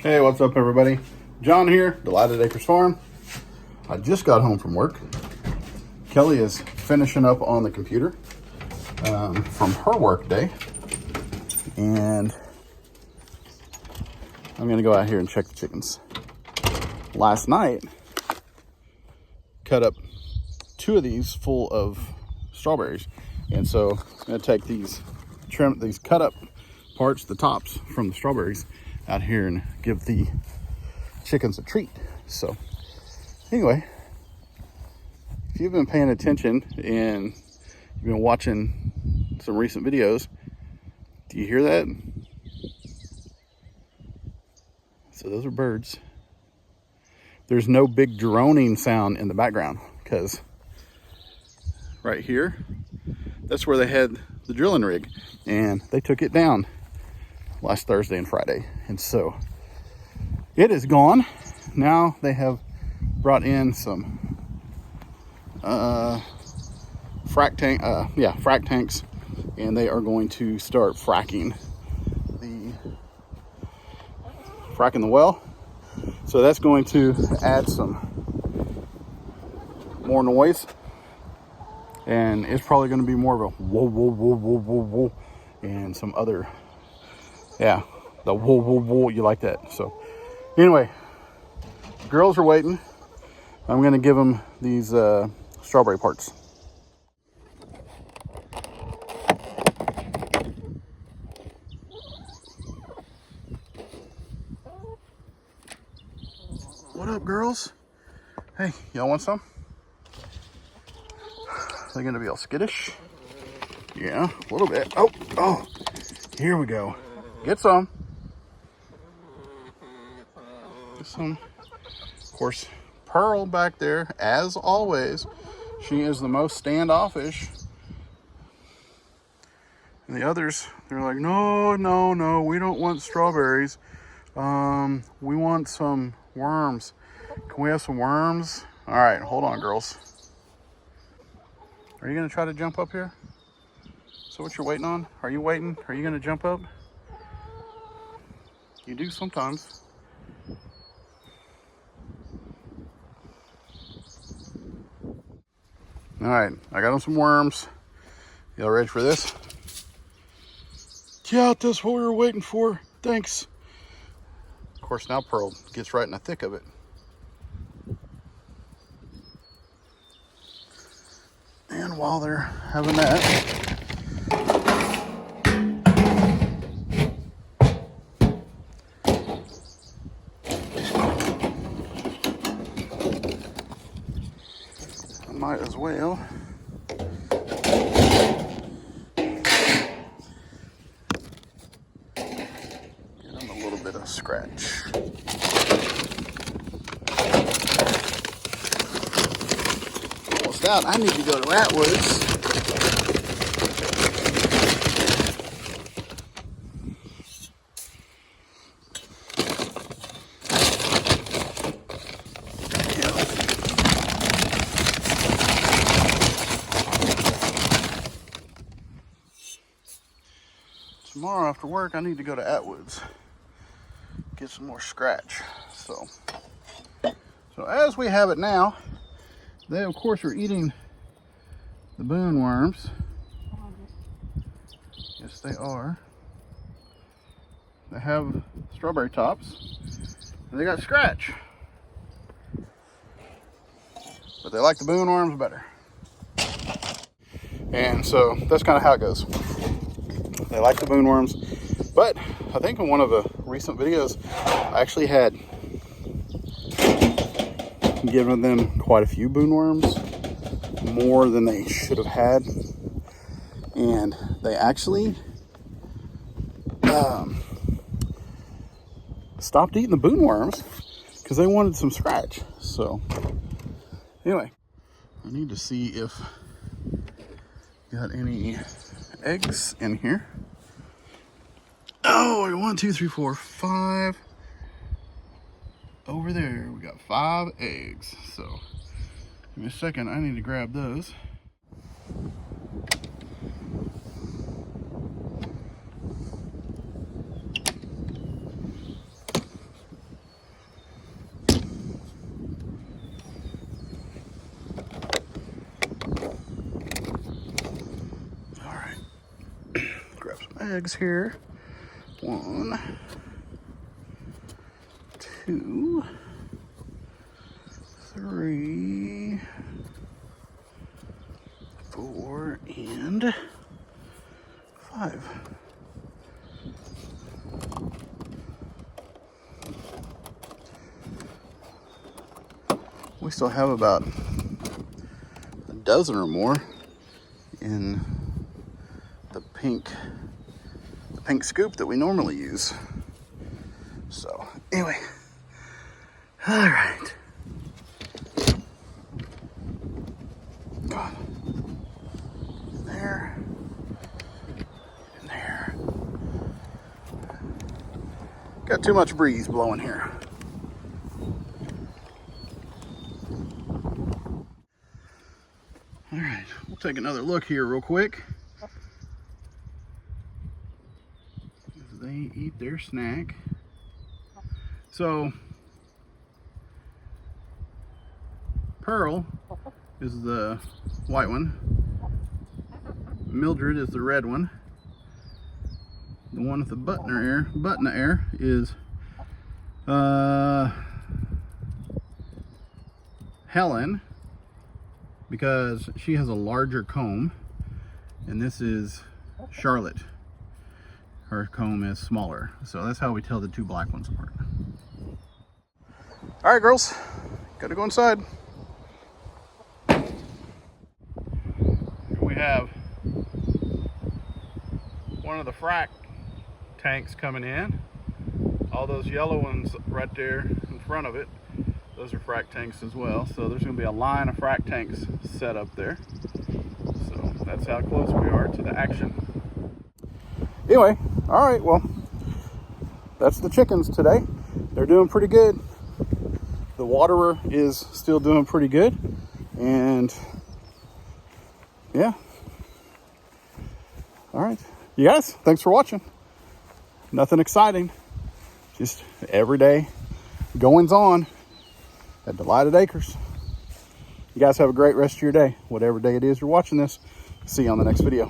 Hey, what's up everybody? John here, Delighted Acres Farm. I just got home from work. Kelly is finishing up on the computer from her work day. And I'm gonna go out here and check the chickens. Last night, cut up 2 of these full of strawberries. And so I'm gonna take these, trim these cut up parts, the tops from the strawberries, out here and give the chickens a treat. So anyway, if you've been paying attention and you've been watching some recent videos, do you hear that? So those are birds. There's no big droning sound in the background because right here, that's where they had the drilling rig and they took it down last Thursday and Friday. And so it is gone. Now they have brought in some frac tanks, and they are going to start fracking the well. So that's going to add some more noise, and it's probably going to be more of a whoa whoa whoa whoa whoa whoa, and some other, yeah, the whoa whoa whoa, you like that. So anyway, girls are waiting. I'm going to give them these strawberry parts. What up, girls? Hey, y'all want some? They're gonna be all skittish. Yeah, a little bit. Oh, here we go. Get some. Get some. Of course, Pearl back there, as always, she is the most standoffish. And the others, they're like, no, we don't want strawberries. We want some worms. Can we have some worms? All right, hold on, girls. Are you gonna try to jump up here? So what you're waiting on? Are you waiting? Are you gonna jump up? You do sometimes. All right, I got them some worms. Y'all ready for this? Yeah, that's what we were waiting for. Thanks. Of course, now Pearl gets right in the thick of it. And while they're having that, I might as well give them a little bit of scratch. Almost out. I need to go to Atwood's. Tomorrow after work, I need to go to Atwood's, get some more scratch. So as we have it now, they of course are eating the boon worms. Yes, they are. They have strawberry tops, and they got scratch. But they like the boon worms better. And so that's kind of how it goes. They like the boon worms, but I think in one of the recent videos, I actually had given them quite a few boon worms, more than they should have had, and they actually stopped eating the boon worms because they wanted some scratch. So anyway, I need to see if got any eggs in here. Oh, 1, 2, 3, 4, 5. Over there, we got 5 eggs. So give me a second, I need to grab those. eggs here. 1, 2, 3, 4, and 5. We still have about a dozen or more in the pink scoop that we normally use. So anyway, all right. God. There. And there. Got too much breeze blowing here. All right, we'll take another look here real quick. As they eat their snack. So, Pearl is the white one. Mildred is the red one. The one with the button ear is Helen, because she has a larger comb, and this is Charlotte. Her comb is smaller, so that's how we tell the two black ones apart. All right, girls, gotta go inside. Here we have one of the frac tanks coming in. All those yellow ones right there in front of it, those are frac tanks as well. So there's going to be a line of frac tanks set up there. So that's how close we are to the action. Anyway, all right, well, that's the chickens today. They're doing pretty good. The waterer is still doing pretty good. And yeah. All right. You guys, thanks for watching. Nothing exciting. Just everyday goings on at Delighted Acres. You guys have a great rest of your day, whatever day it is you're watching this. See you on the next video.